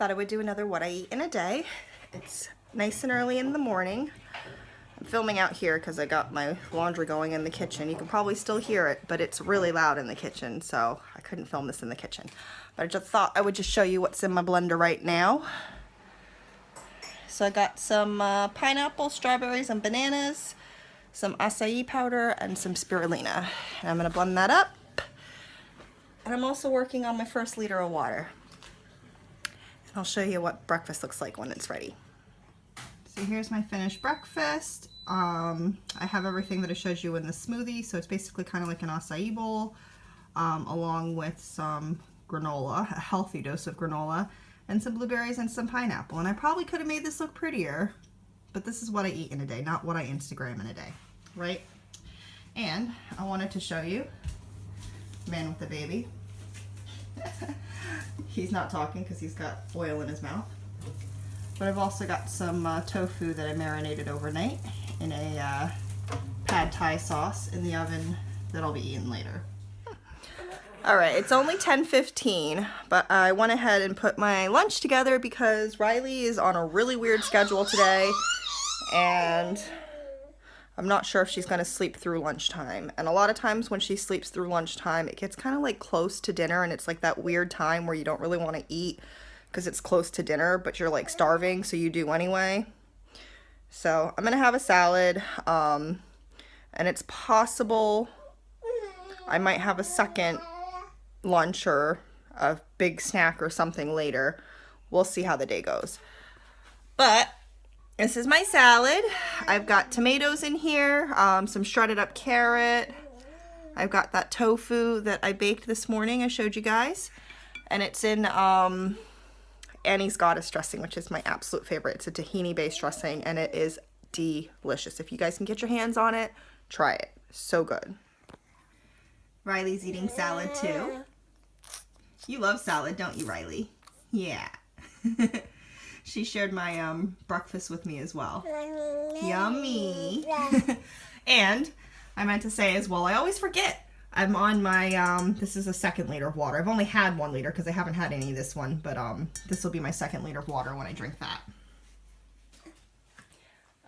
Thought I would do another what I eat in a day. It's nice and early in the morning. I'm filming out here because I got my laundry going in the kitchen. You can probably still hear it, but it's really loud in the kitchen, so I couldn't film this in the kitchen. But I just thought I would just show you what's in my blender right now. So I got some pineapple, strawberries, and bananas, some acai powder, and some spirulina. And I'm going to blend that up. And I'm also working on my first liter of water. I'll show you what breakfast looks like when it's ready. So here's my finished breakfast. I have everything that I showed you in the smoothie, so it's basically kind of like an acai bowl, along with some granola, a healthy dose of granola, and some blueberries and some pineapple. And I probably could have made this look prettier, but this is what I eat in a day, not what I Instagram in a day, right? And I wanted to show you man with the baby. He's not talking because he's got oil in his mouth. But I've also got some tofu that I marinated overnight in a pad thai sauce in the oven that I'll be eating later. Alright, it's only 10:15, but I went ahead and put my lunch together because Riley is on a really weird schedule today, and I'm not sure if she's going to sleep through lunchtime. And a lot of times when she sleeps through lunchtime, it gets kind of like close to dinner, and it's like that weird time where you don't really want to eat because it's close to dinner, but you're like starving, so you do anyway. So I'm going to have a salad, and it's possible I might have a second lunch or a big snack or something later. We'll see how the day goes. But this is my salad. I've got tomatoes in here, some shredded up carrot. I've got that tofu that I baked this morning I showed you guys. And it's in Annie's Goddess dressing, which is my absolute favorite. It's a tahini based dressing and it is delicious. If you guys can get your hands on it, try it. So good. Riley's eating salad too. You love salad, don't you, Riley? Yeah. She shared my breakfast with me as well. Yummy. And I meant to say as well, I always forget. I'm on my, this is a 2nd liter of water. I've only had 1 liter because I haven't had any this one, but this will be my 2nd liter of water when I drink that.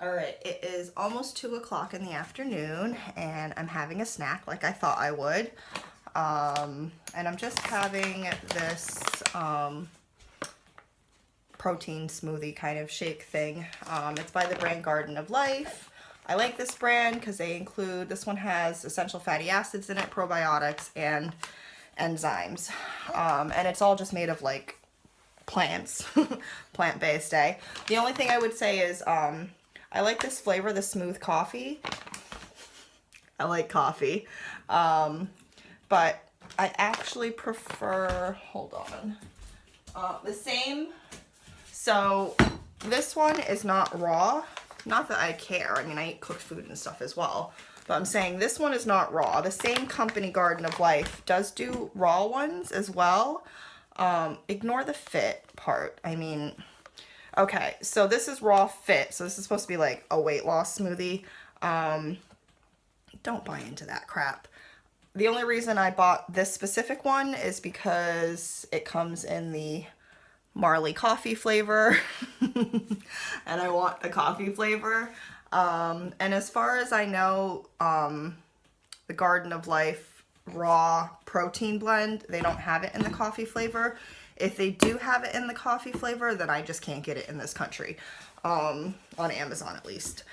Alright, it is almost 2 o'clock in the afternoon, and I'm having a snack like I thought I would. And I'm just having this protein smoothie kind of shake thing. It's by the brand Garden of Life. I like this brand because they include, this one has essential fatty acids in it, probiotics, and enzymes. And it's all just made of like plants, plant-based day. The only thing I would say is I like this flavor, the smooth coffee. I like coffee. But I actually prefer, hold on, the same. So this one is not raw. Not that I care. I mean, I eat cooked food and stuff as well. But I'm saying this one is not raw. The same company, Garden of Life, does do raw ones as well. Ignore the fit part. I mean, okay, so this is raw fit. So this is supposed to be like a weight loss smoothie. Don't buy into that crap. The only reason I bought this specific one is because it comes in the Marley coffee flavor and I want the coffee flavor. And as far as I know, the Garden of Life raw protein blend, they don't have it in the coffee flavor. If they do have it in the coffee flavor, then I just can't get it in this country, on Amazon at least.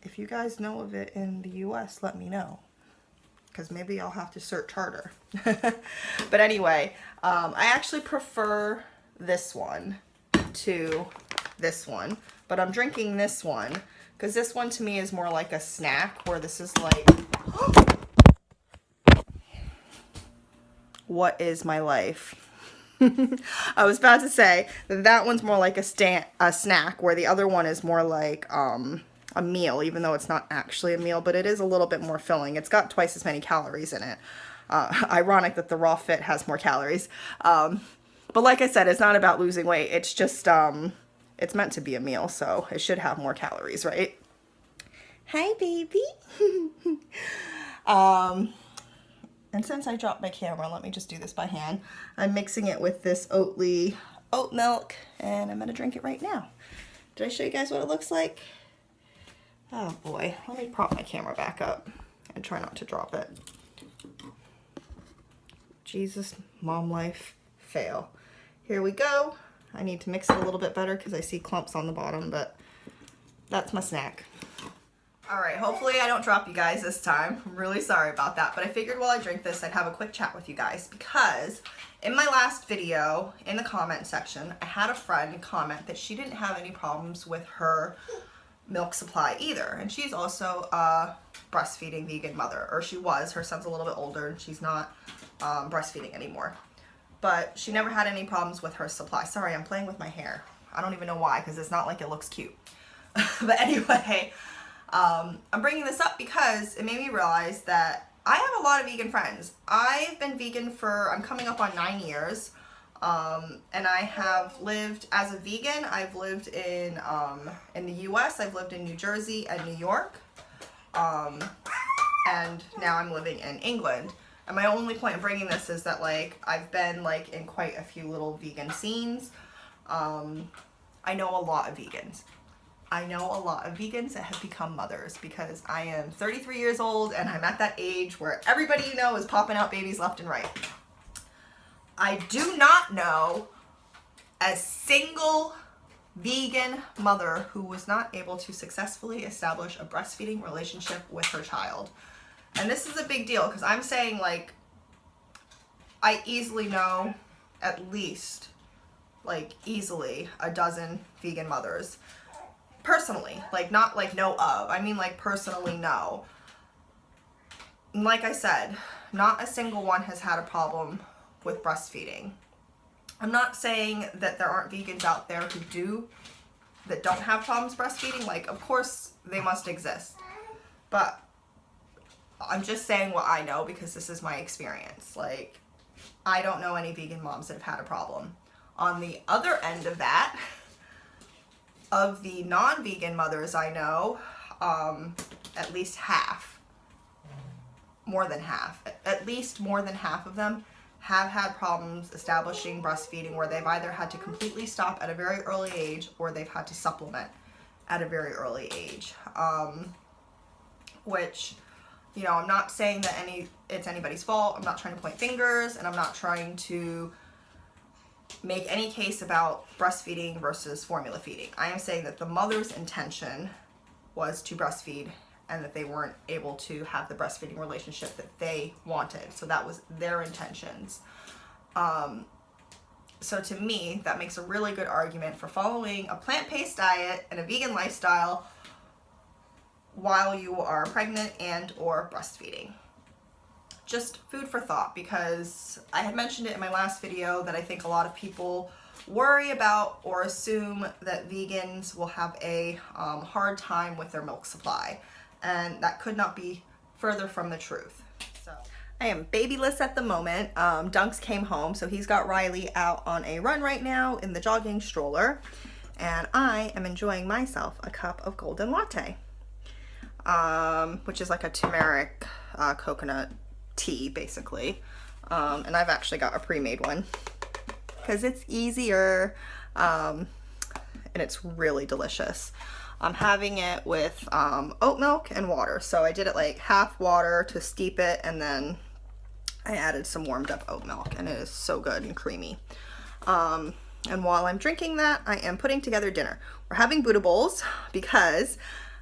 If you guys know of it in the US, let me know, because maybe I'll have to search harder. But anyway, I actually prefer this one to this one, but I'm drinking this one because this one to me is more like a snack, where this is like, what is my life? I was about to say that one's more like a snack, where the other one is more like a meal, even though it's not actually a meal, but it is a little bit more filling. It's got twice as many calories in it. Ironic that the raw fit has more calories. But like I said, it's not about losing weight. It's just, it's meant to be a meal, so it should have more calories, right? Hi, baby. And since I dropped my camera, let me just do this by hand. I'm mixing it with this Oatly oat milk, and I'm gonna drink it right now. Did I show you guys what it looks like? Oh boy, let me prop my camera back up and try not to drop it. Jesus, mom life, fail. Here we go. I need to mix it a little bit better because I see clumps on the bottom, but that's my snack. All right, hopefully I don't drop you guys this time. I'm really sorry about that, but I figured while I drink this, I'd have a quick chat with you guys because in my last video, in the comment section, I had a friend comment that she didn't have any problems with her milk supply either. And she's also a breastfeeding vegan mother, or she was. Her son's a little bit older and she's not breastfeeding anymore. But she never had any problems with her supply. Sorry, I'm playing with my hair. I don't even know why, because it's not like it looks cute. But anyway, I'm bringing this up because it made me realize that I have a lot of vegan friends. I've been vegan for, I'm coming up on 9 years. And I have lived as a vegan. I've lived in the US, I've lived in New Jersey and New York. And now I'm living in England. And my only point of bringing this is that like I've been like in quite a few little vegan scenes. I know a lot of vegans. I know a lot of vegans that have become mothers because I am 33 years old and I'm at that age where everybody you know is popping out babies left and right. I do not know a single vegan mother who was not able to successfully establish a breastfeeding relationship with her child. And this is a big deal because I'm saying like I easily know at least like easily a dozen vegan mothers. Personally, like not like know of, I mean like personally know. And like I said, not a single one has had a problem with breastfeeding. I'm not saying that there aren't vegans out there that don't have problems breastfeeding. Like, of course they must exist. But I'm just saying what I know because this is my experience. Like, I don't know any vegan moms that have had a problem. On the other end of that, of the non-vegan mothers I know, at least half, more than half, at least more than half of them have had problems establishing breastfeeding where they've either had to completely stop at a very early age or they've had to supplement at a very early age. Which, you know, I'm not saying that it's anybody's fault. I'm not trying to point fingers, and I'm not trying to make any case about breastfeeding versus formula feeding. I am saying that the mother's intention was to breastfeed and that they weren't able to have the breastfeeding relationship that they wanted. So that was their intentions. So to me, that makes a really good argument for following a plant-based diet and a vegan lifestyle while you are pregnant and or breastfeeding. Just food for thought, because I had mentioned it in my last video that I think a lot of people worry about or assume that vegans will have a hard time with their milk supply, and that could not be further from the truth. So I am babyless at the moment. Dunks came home, so he's got Riley out on a run right now in the jogging stroller, and I am enjoying myself a cup of golden latte, which is like a turmeric coconut tea basically, and I've actually got a pre-made one because it's easier, and it's really delicious. I'm having it with oat milk and water, so I did it like half water to steep it, and then I added some warmed up oat milk, and it is so good and creamy. And while I'm drinking that, I am putting together dinner. We're having Buddha bowls because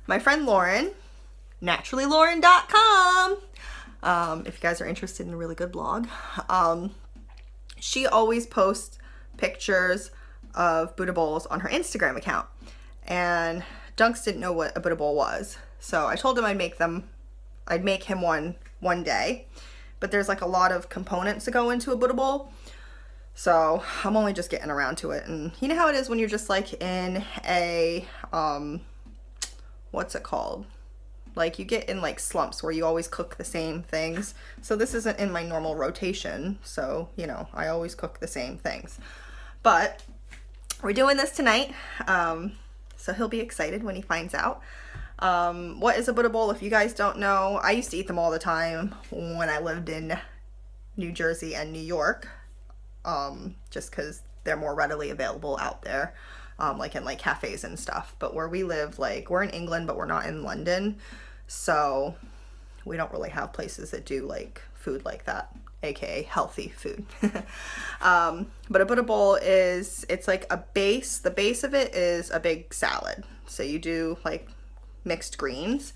my friend Lauren, naturallylauren.com, if you guys are interested in a really good blog, she always posts pictures of Buddha bowls on her Instagram account, and Dunks didn't know what a Buddha bowl was, so I told him I'd make him one day, but there's like a lot of components that go into a Buddha bowl, so I'm only just getting around to it. And you know how it is when you're just like in a what's it called, like you get in like slumps where you always cook the same things. So this isn't in my normal rotation, so you know, I always cook the same things, but we're doing this tonight, so he'll be excited when he finds out. What is a Buddha bowl? If you guys don't know, I used to eat them all the time when I lived in New Jersey and New York, just because they're more readily available out there, like in like cafes and stuff. But where we live, like we're in England, but we're not in London, so we don't really have places that do like food like that, aka healthy food. But a Buddha bowl is, it's like a base. The base of it is a big salad. So you do like mixed greens,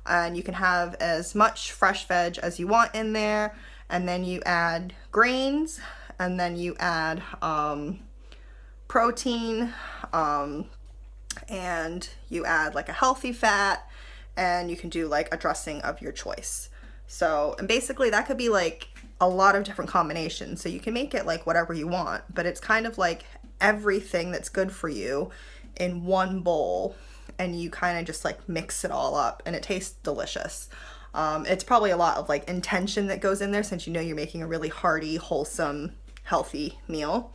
and you can have as much fresh veg as you want in there, and then you add grains, and then you add protein, and you add like a healthy fat, and you can do like a dressing of your choice. So, and basically that could be like a lot of different combinations. So you can make it like whatever you want, but it's kind of like everything that's good for you in one bowl, and you kind of just like mix it all up, and it tastes delicious. It's probably a lot of like intention that goes in there, since you know you're making a really hearty, wholesome, healthy meal.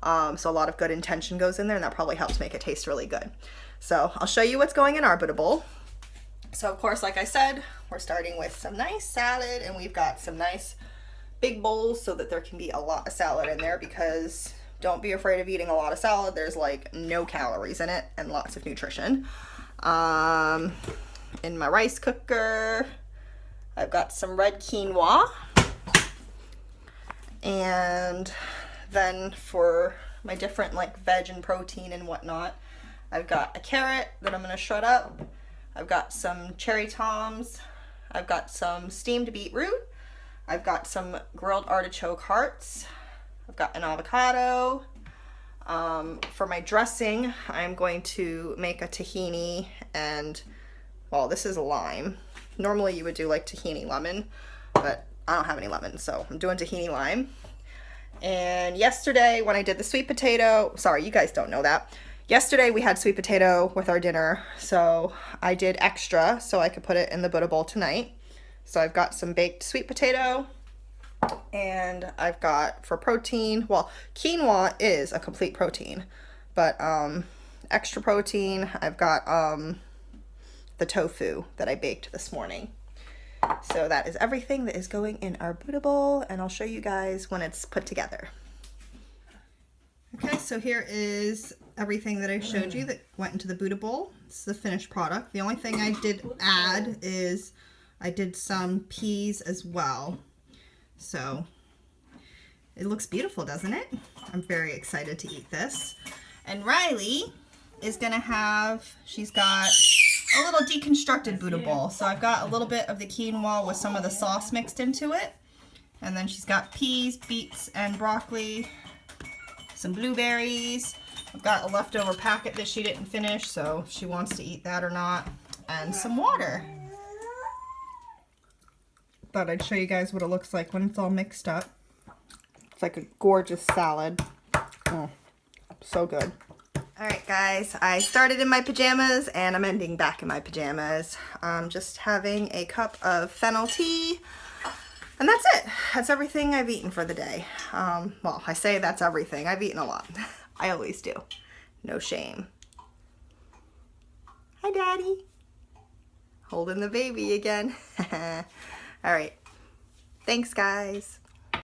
So a lot of good intention goes in there, and that probably helps make it taste really good. So I'll show you what's going in our Buddha bowl. So of course, like I said, we're starting with some nice salad, and we've got some nice big bowls so that there can be a lot of salad in there, because don't be afraid of eating a lot of salad. There's like no calories in it and lots of nutrition. In my rice cooker, I've got some red quinoa. And then for my different like veg and protein and whatnot, I've got a carrot that I'm gonna shred up. I've got some cherry toms. I've got some steamed beetroot. I've got some grilled artichoke hearts. I've got an avocado. For my dressing, I'm going to make a tahini and, well, this is a lime. Normally you would do like tahini lemon, but I don't have any lemon, so I'm doing tahini lime. And yesterday when I did the sweet potato, sorry, you guys don't know that. Yesterday we had sweet potato with our dinner, so I did extra so I could put it in the Buddha bowl tonight. So I've got some baked sweet potato, and I've got for protein, well, quinoa is a complete protein, but extra protein, I've got the tofu that I baked this morning. So that is everything that is going in our Buddha bowl, and I'll show you guys when it's put together. Okay, so here is everything that I showed you that went into the Buddha bowl. It's the finished product. The only thing I did add is I did some peas as well. So it looks beautiful, doesn't it? I'm very excited to eat this. And Riley is gonna have, she's got a little deconstructed Buddha bowl. So I've got a little bit of the quinoa with some of the sauce mixed into it. And then she's got peas, beets, and broccoli, some blueberries. I've got a leftover packet that she didn't finish, so if she wants to eat that or not, and some water. Thought I'd show you guys what it looks like when it's all mixed up. It's like a gorgeous salad. Oh, so good. All right, guys, I started in my pajamas and I'm ending back in my pajamas. I'm just having a cup of fennel tea, and that's it. That's everything I've eaten for the day. Well, I say that's everything. I've eaten a lot. I always do. No shame. Hi, Daddy. Holding the baby again. All right. Thanks, guys.